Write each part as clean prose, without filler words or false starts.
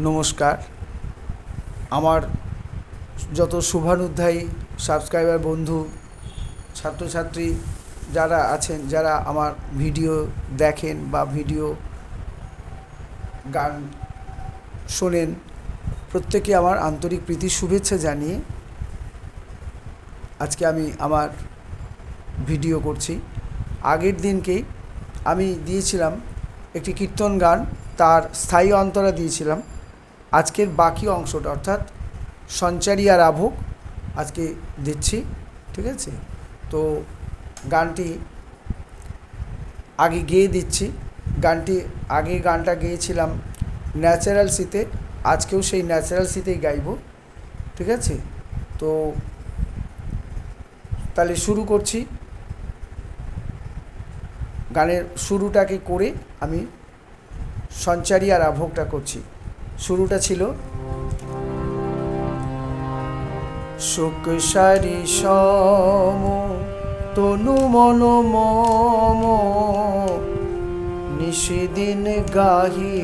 নমস্কার। আমার যত শুভানুধ্যায়ী সাবস্ক্রাইবার বন্ধু, ছাত্রছাত্রী যারা আছেন, যারা আমার ভিডিও দেখেন বা ভিডিও গান শোনেন, প্রত্যেকে আমার আন্তরিক প্রীতি শুভেচ্ছা জানিয়ে আজকে আমি আমার ভিডিও করছি। আগের দিনকেই আমি দিয়েছিলাম একটি কীর্তন গান, তার স্থায়ী অন্তরা দিয়েছিলাম। আজকের বাকি অংশটা অর্থাৎ সঞ্চারী আর আভোগ আজকে দিচ্ছি, ঠিক আছে? তো গানটি আগে গেয়ে দিচ্ছি। গানটা গেয়েছিলাম ন্যাচারাল সিতে, আজকেও সেই ন্যাচারাল সিতেই গাইব, ঠিক আছে? তো তাহলে শুরু করছি। গানের শুরুটাকে করে আমি সঞ্চারী আর আভোগটা করছি। শুরুটা ছিল শোক সারি সম তনু মন মম, নিশিদিন গাহি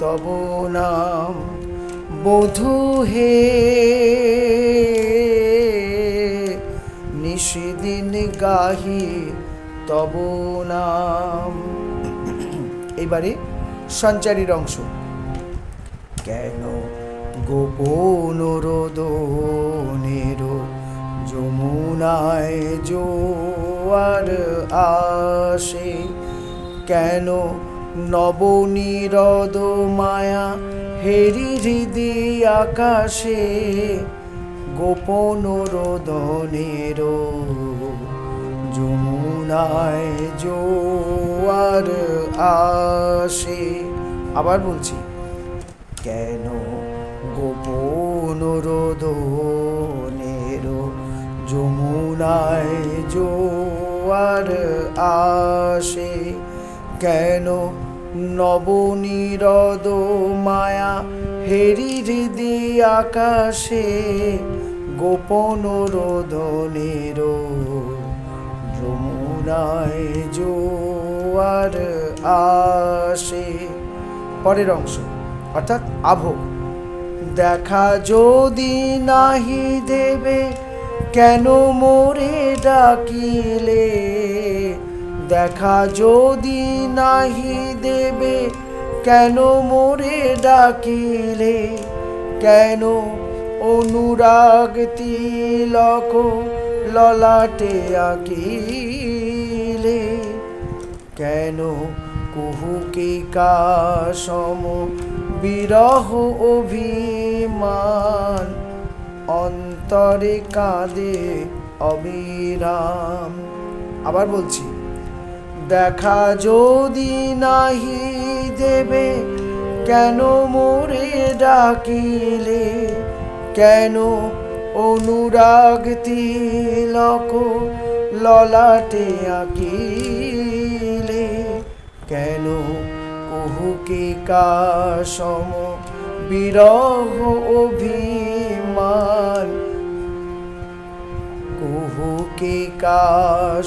তব নাম বধূ হে, নিশিদিন গাহি তব নাম। এবারে সঞ্চারীর অংশ। কেন গোপন রোদনের যমুনায় জোয়ার আসে, কেন নবনীরদ মায়া হেরি হৃদি আকাশে, গোপন রোদনের যমুনায় জোয়ার আসে। আবার বলছি, কেন গোপন রোদনের যমুনায় জোয়ার আসে, কেন নবনীরদ মায়া হেরি হৃদি আকাশে, গোপন রোদনের যমুনায় জোয়ার আসে। পরের অংশ অর্থাৎ আভোগ। দেখা যদি নাহি দেবে কেন মোরে ডাকিলে, দেখা যদি নাহি দেবে কেন মোরে ডাকিলে, কেন অনুরাগ তিলক ললাটে আঁকিলে, কেন কুহুকিকা সম বিরহ অভিমান, অন্তরে কাঁদে অবিরাম। আবার বলছি, দেখা যদি নাহি দেবে কেন মোরে ডাকিলে, কেন অনুরাগ তিলক ললাটে আঁকিলে, কেন কুহুকিকা সম বিরহ অভিমান, কুহুকিকা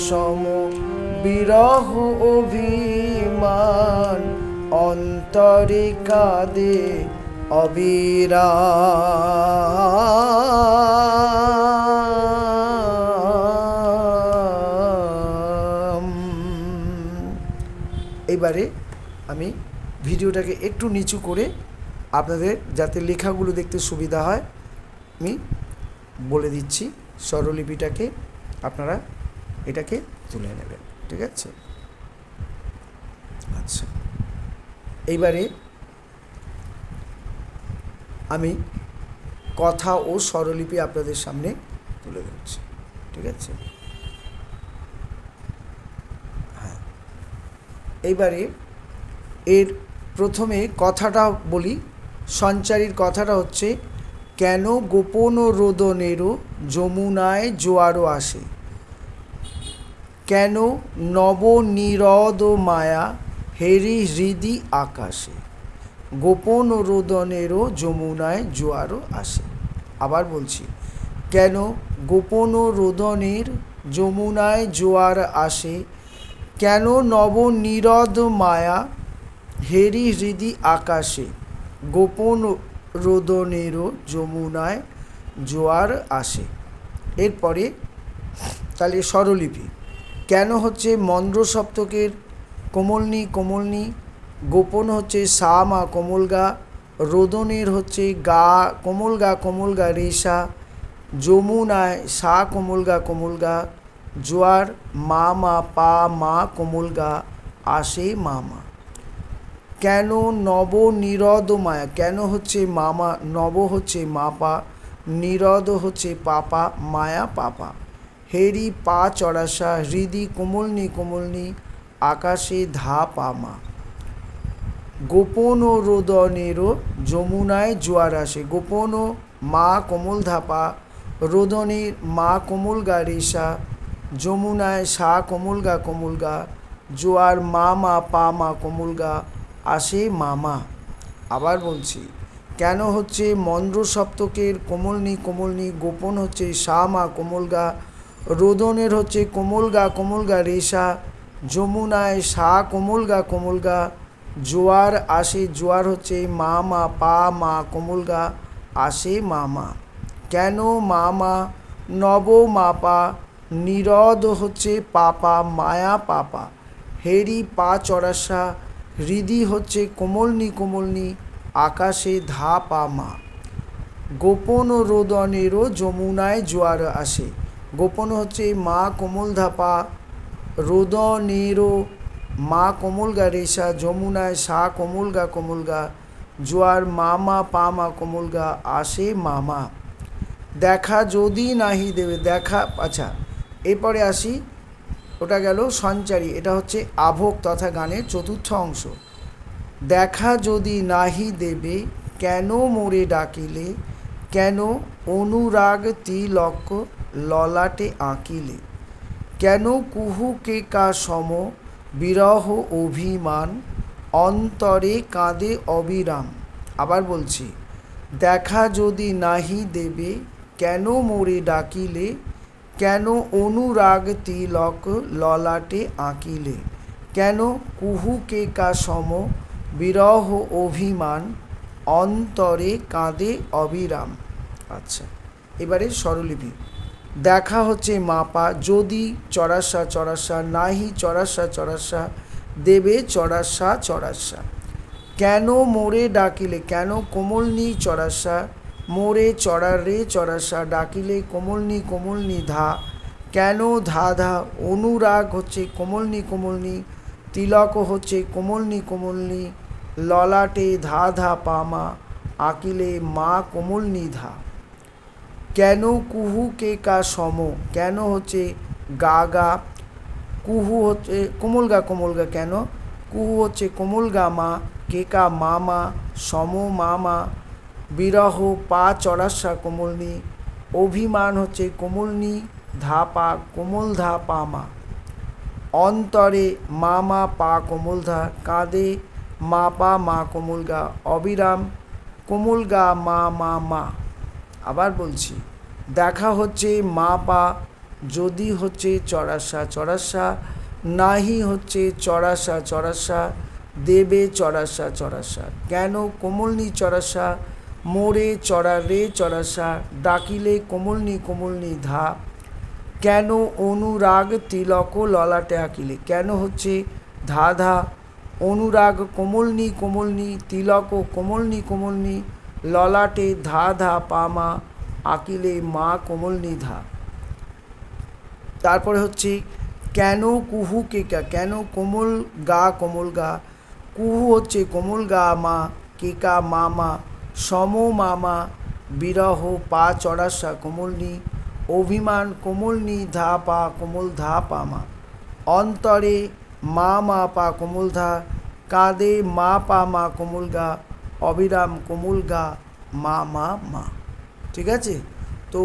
সম বিরহ অভিমান, অন্তরে কাঁদে অবিরাম। এবারে আমি ভিডিওটাকে একটু নিচু করে আপনাদের যাতে লেখাগুলো দেখতে সুবিধা হয় আমি বলে দিচ্ছি। স্বরলিপিটাকে আপনারা এটাকে তুলে নেবেন, ঠিক আছে? আচ্ছা, এইবারে আমি কথা ও স্বরলিপি আপনাদের সামনে তুলে ধরছি, ঠিক আছে? হ্যাঁ, এইবারে এর প্রথমে কথাটা বলি। সঞ্চারীর কথাটা হচ্ছে, কেন গোপন রোদনেরও যমুনায় জোয়ারও আসে, কেন নবনীরদ মায়া হেরি হৃদি আকাশে, গোপন রোদনেরও যমুনায় জোয়ারও আসে। আবার বলছি, কেন গোপন রোদনের যমুনায় জোয়ার আসে, কেন নবনীরদ মায়া হেরি হৃদি আকাশে, গোপন রোদনেরও যমুনায় জোয়ার আসে। এরপরে তাহলে স্বরলিপি কেন হচ্ছে মন্দ্র সপ্তকের কোমলনি কোমলনি, গোপন হচ্ছে সা মা কোমল গা, রোদনের হচ্ছে গা কোমল গা রেশা, যমুনায় সা কোমল গা, জোয়ার মা মা পা মা কোমল গা আসে মামা। কেন নব নিরদ মায়া, কেন হচ্ছে মামা, নব হচ্ছে মাপা, নিরদ হচ্ছে পাপা, মায়া পাপা। হেরি পা চড়াসা, হৃদি কোমলনি কোমলনি, আকাশে ধা পামা। গোপন রোদনেরও যমুনায় জোয়ার আসে, গোপন মা কোমল ধাপা, রোদনের মা কোমল গা রেশা, যমুনায় সা কোমল গা, জোয়ার মা মা পা মা কোমল গা আসে মামা। আবার বলছি, কেন হচ্ছে মন্দ্র সপ্তকের কোমলনি কোমলনি, গোপন হচ্ছে সা মা কোমল গা, রোদনের হচ্ছে কোমল গা রেশা, যমুনায় সা কোমল গা, জোয়ার আসে, জোয়ার হচ্ছে মা মা পা মা কোমল গা আসে মামা। কেন মামা নব মাপা, নিরদ হচ্ছে পাপা, মায়া পাপা। হেরি পা চড়াসা, হৃদি হচ্ছে কোমলনি কোমলনি, আকাশে ধা পা মা। গোপন রোদনেরও যমুনায় জোয়ার আসে, গোপন হচ্ছে মা কোমল ধাপা, রোদনেরও মা কোমল গা রেশা, যমুনায় সা কোমল গা, জোয়ার মা মা পা মা কোমল গা আসে মামা। দেখা যদি নাহি দেবে, দেখা, আচ্ছা এরপরে আসি, ওটা গেল সঞ্চারী, এটা হচ্ছে আভোগ তথা গানের চতুর্থ অংশ। দেখা যদি নাহি দেবে কেন মোরে ডাকিলে, কেন অনুরাগ তিলক ললাটে আঁকিলে, কেন কুহু কে কা সম বিরহ অভিমান, অন্তরে কাঁদে অবিরাম। আবার বলছি, দেখা যদি নাহি দেবে কেন মোরে ডাকিলে, কেন অনুরাগ তিলক ললাটে আঁকিলে, কেন কুহু কে কা সম বিরহ অভিমান, অন্তরে কাঁদে অবিরাম। আচ্ছা, এবারে স্বরলিপি। দেখা হচ্ছে মাপা, যদি চড়াসা, নাহি চড়াসা, দেবে চড়াসা। কেন মোরে ডাকিলে, কেন কোমলনি চড়াসা, মোরে চড়াসা, ডাকিলে কোমলনি ধা, কেন ধা, অনুরাগ হচ্ছে কোমলনি, তিলক হচ্ছে কোমলনি, ললাটে ধা পামা, আঁকিলে মা কোমলনি ধা। কেন কুহু কে কা সম, কেন হচ্ছে গা, কুহু হচ্ছে কোমল গা, কেন কুহু হচ্ছে কোমল গা মা, কে কা মামা, সম মামা, বিরহ পা চড়াসা কোমলনি, অভিমান হচ্ছে কোমলনি ধাপা কোমল ধা পামা, অন্তরে মামা পা কোমল ধা, কাঁদে মা পা মা কোমল গা, অবিরাম কোমল গা মা। আবার বলছি, দেখা হচ্ছে মা পা, যদি হচ্ছে চড়াসা, নাহি হচ্ছে চড়াসা, দেবে চড়াসা, কেন কোমলনি চড়াসা, মোরে চড়াসা, ডাকিলে কোমলনি ধা, কেন অনুরাগ তিলক ললাটে আঁকিলে, কেন হচ্ছে ধা, অনুরাগ কোমলনি, তিলক কোমলনি, ললাটে ধা পামা, আঁকিলে মা কোমলনি ধা। তারপরে হচ্ছে কেন কুহু কে কা, কেন কোমল গা, কুহু হচ্ছে কোমল গা মা, কে কা মামা, সম মামা, বিরহ পা চড়াসা কোমলনি, অভিমান কোমলনি ধা পা কোমল ধা পামা, অন্তরে মা মা পা কোমল ধা, কাঁদে মা পা মা কোমল গা, অবিরাম কোমল গা মা। ঠিক আছে, তো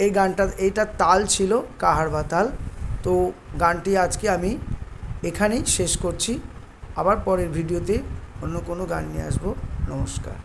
এই গানটা, এইটার তাল ছিল কাহারবা তাল। তো গানটি আজকে আমি এখানেই শেষ করছি, আবার পরের ভিডিওতে অন্য কোনো গান নিয়ে আসবো। নমস্কার।